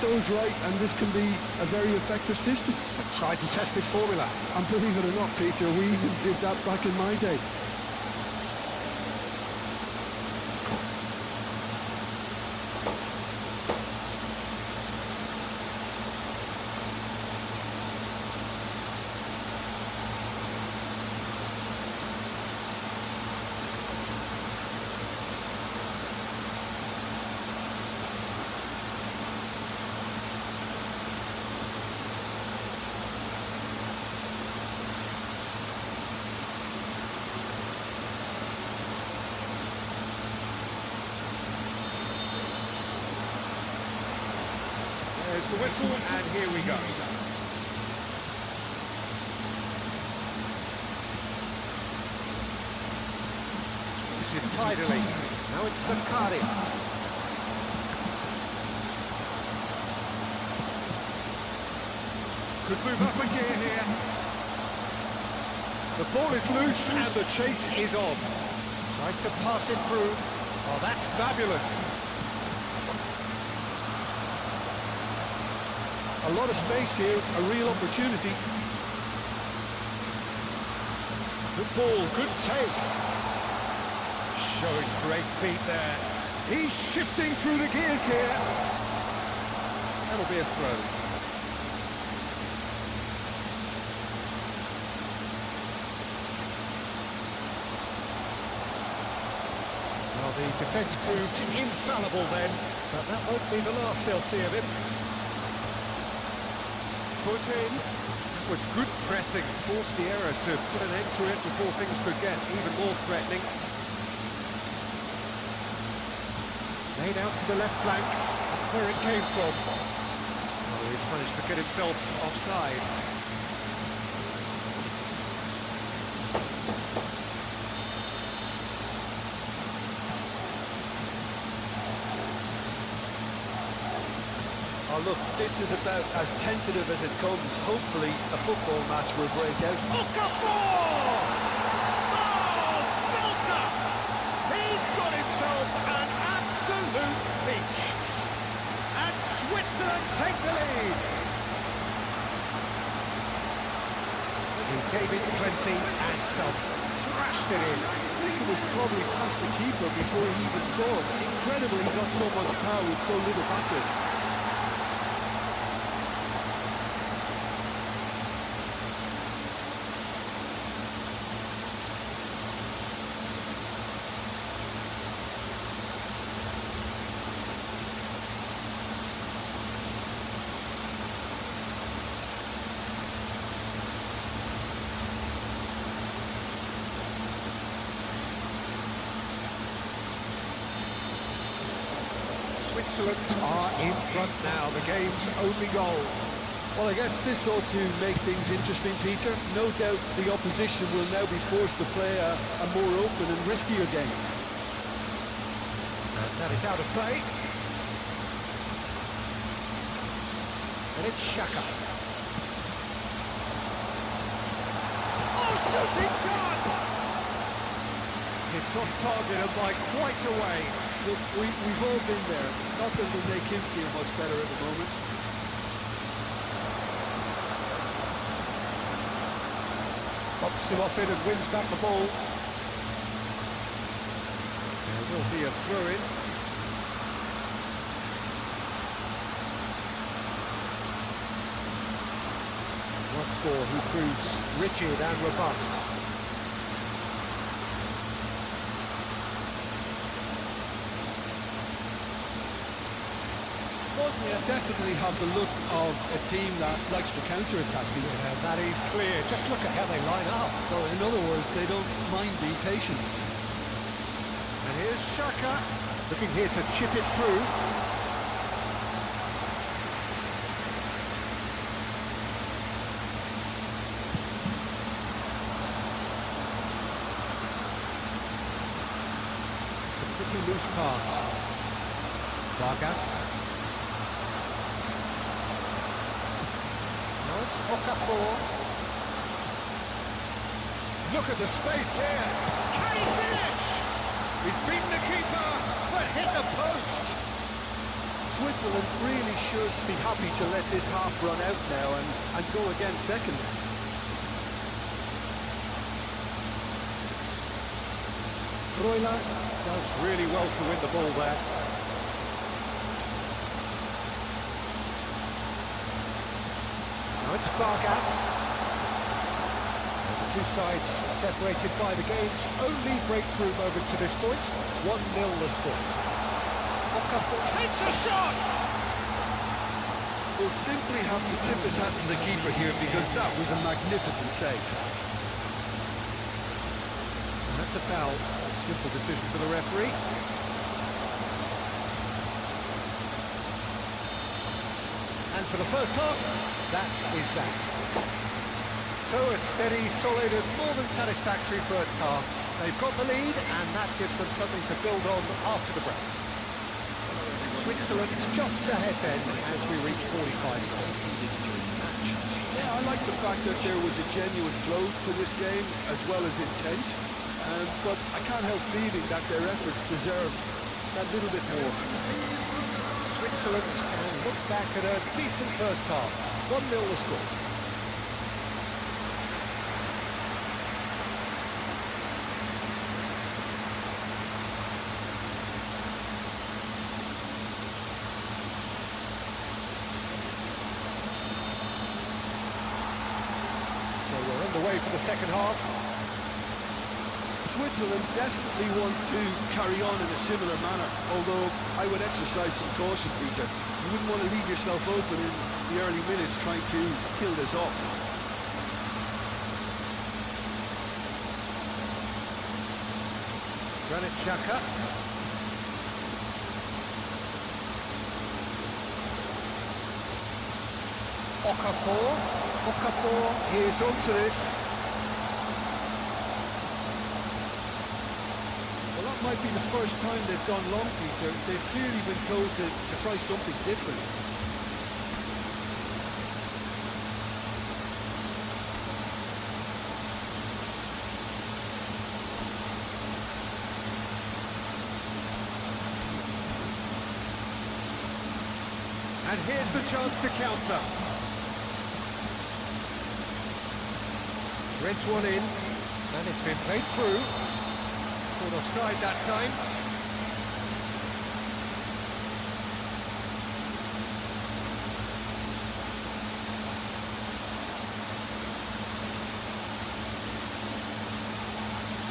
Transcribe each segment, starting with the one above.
those right, and this can be a very effective system. A tried and tested formula. And believe it or not, Peter, we even did that back in my day. There's the whistle, and here we go. Tidily. Now it's Sakari. Could move up a gear here. The ball is loose and the chase is on. Tries to pass it through. Oh, that's fabulous. A lot of space here, a real opportunity. Good ball, good take. Showing great feet there. He's shifting through the gears here. That'll be a throw. Well, the defence proved infallible then, but that won't be the last they'll see of him. Foot in. That was good pressing. Forced the error to put an end to it before things could get even more threatening. Laid out to the left flank, where it came from. Oh, he's managed to get himself offside. Oh, look, this is about as tentative as it comes. Hopefully, a football match will break out. Okafor! Oh, belter! He's got himself an absolute peach. And Switzerland take the lead. He gave it plenty and some thrashed it in. I think it was probably past the keeper before he even saw it. Incredible he got so much power with so little backward. Switzerland are in front now, the game's only goal. Well, I guess this ought to make things interesting, Peter. No doubt the opposition will now be forced to play a more open and riskier game. And that is out of play. And it's Xhaka. Oh, shooting chance! It's off target and by quite a way. Look, we've all been there. Nothing will make him feel much better at the moment. Pops him off in and wins back the ball. There will be a throw-in. Once more, who proves rigid and robust. Bosnia definitely have the look of a team that likes to counter-attack, Peter. Yeah, that is clear. Just look at how they line up. Well, in other words, they don't mind being patient. And here's Xhaka, looking here to chip it through. A pretty loose pass. Vargas. It's Okafor. Look at the space here. Can he finish? He's beaten the keeper, but hit the post. Switzerland really should be happy to let this half run out now and go again second. Freuler does really well to win the ball there. Now it's Vargas. And the two sides separated by the game's only breakthrough moment to this point. 1-0 the score. Okafor takes a shot! We'll simply have to tip his hat to the keeper here because that was a magnificent save. And that's a foul. Simple decision for the referee. And for the first half, that is that. So a steady, solid and more than satisfactory first half. They've got the lead and that gives them something to build on after the break. Switzerland just ahead then as we reach 45 minutes. Yeah, I like the fact that there was a genuine flow to this game as well as intent. But I can't help feeling that their efforts deserve that little bit more. Switzerland can look back at a decent first half. 1-0 the score. So we're on the way for the second half. Switzerland definitely want to carry on in a similar manner, although I would exercise some caution, Peter. You wouldn't want to leave yourself open in the early minutes trying to kill this off. Granit Xhaka. Okafor is onto this. Might be the first time they've gone long, Peter. They've clearly been told to try something different. And here's the chance to counter. Threads one in, and it's been played through. Offside that time.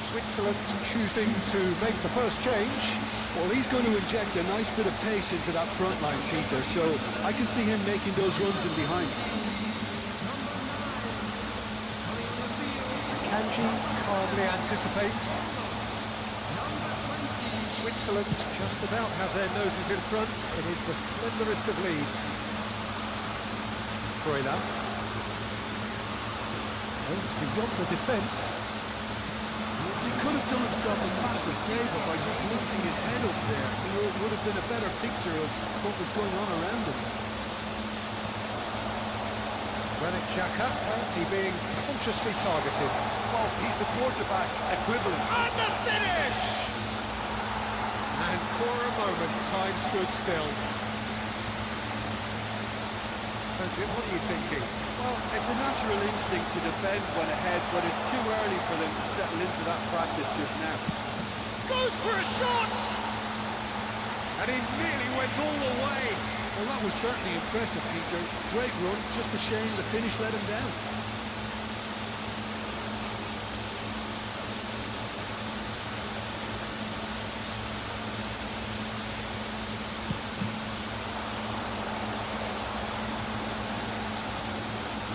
Switzerland choosing to make the first change. Well, he's going to inject a nice bit of pace into that front line, Peter, so I can see him making those runs in behind. Kanji calmly anticipates. Switzerland just about have their noses in front. It is the slenderest of leads. Freuler. Oh, it's beyond the defence. He could have done himself a massive favour by just lifting his head up there. It would have been a better picture of what was going on around him. Granit Xhaka apparently being consciously targeted. Well, he's the quarterback equivalent. And the finish! And for a moment, time stood still. So, Jim, what are you thinking? Well, it's a natural instinct to defend when ahead, but it's too early for them to settle into that practice just now. Goes for a shot! And he nearly went all the way. Well, that was certainly impressive, Peter. Great run, just a shame the finish let him down.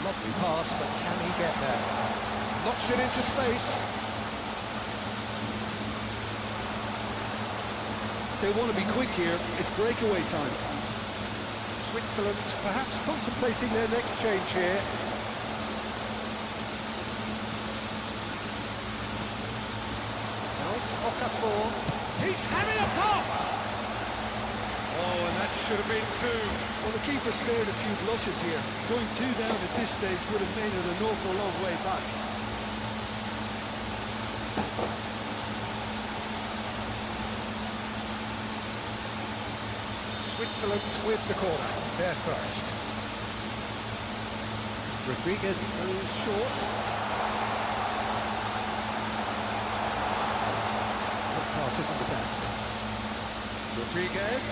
Lovely pass, but can he get there? Knocks it into space. They want to be quick here. It's breakaway time. Switzerland perhaps contemplating their next change here. Now it's Okafor. He's having a pop! Oh, and that should have been two. Well, the keeper spared a few blushes here. Going two down at this stage would have made it an awful long way back. Switzerland with the corner, they're first. Rodriguez moves short. The pass isn't the best. Rodriguez.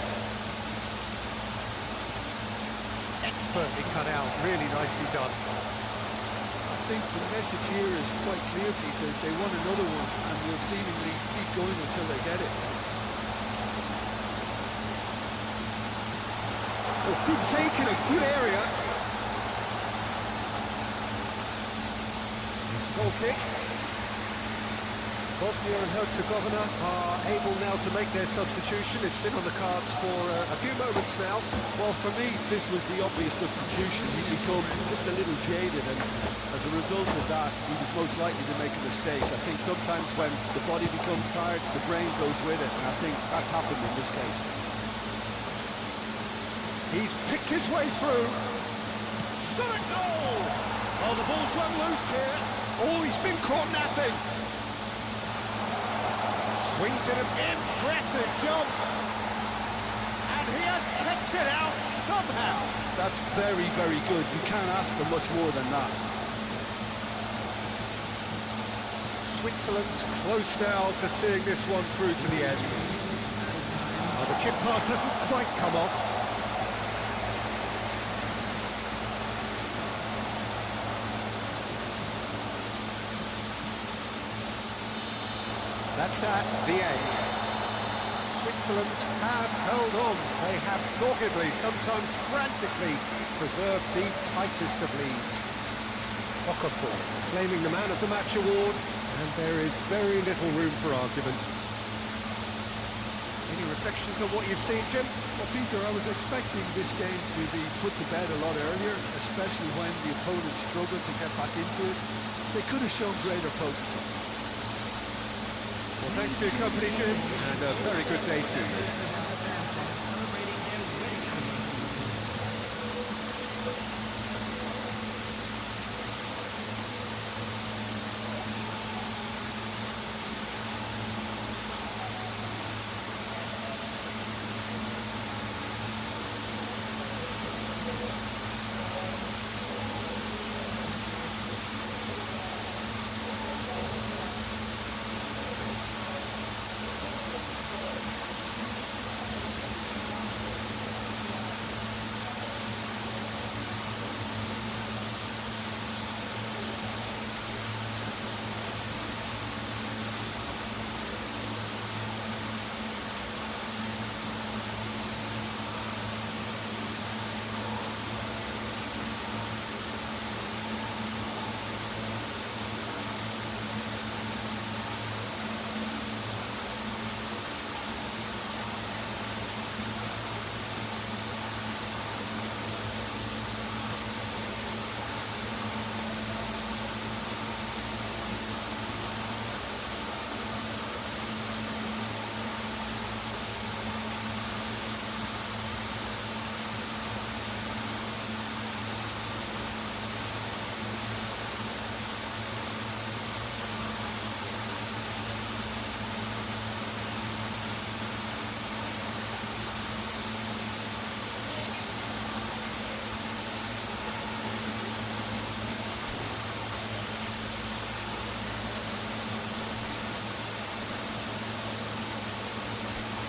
Expertly cut out, really nicely done. I think the message here is quite clear, Peter. They want another one, and will seemingly keep going until they get it. Oh, good take in a good area. It's a goal kick. Bosnia and Herzegovina are able now to make their substitution. It's been on the cards for a few moments now. Well, for me, this was the obvious substitution. He'd become just a little jaded, and as a result of that, he was most likely to make a mistake. I think sometimes when the body becomes tired, the brain goes with it, and I think that's happened in this case. He's picked his way through. Shot a goal! Oh, the ball's run loose here. Oh, he's been caught napping. Swings in an impressive jump. And he has kept it out somehow. That's very, very good. You can't ask for much more than that. Switzerland close now to seeing this one through to the end. Oh, the chip pass hasn't quite come off. That's at the end. Switzerland have held on. They have doggedly, sometimes frantically, preserved the tightest of leads. Okafor claiming the Man of the Match award, and there is very little room for argument. Any reflections on what you've seen, Jim? Well, Peter, I was expecting this game to be put to bed a lot earlier, especially when the opponents struggled to get back into it. They could have shown greater potency. Well, thanks for your company, Jim, and a very good day to you.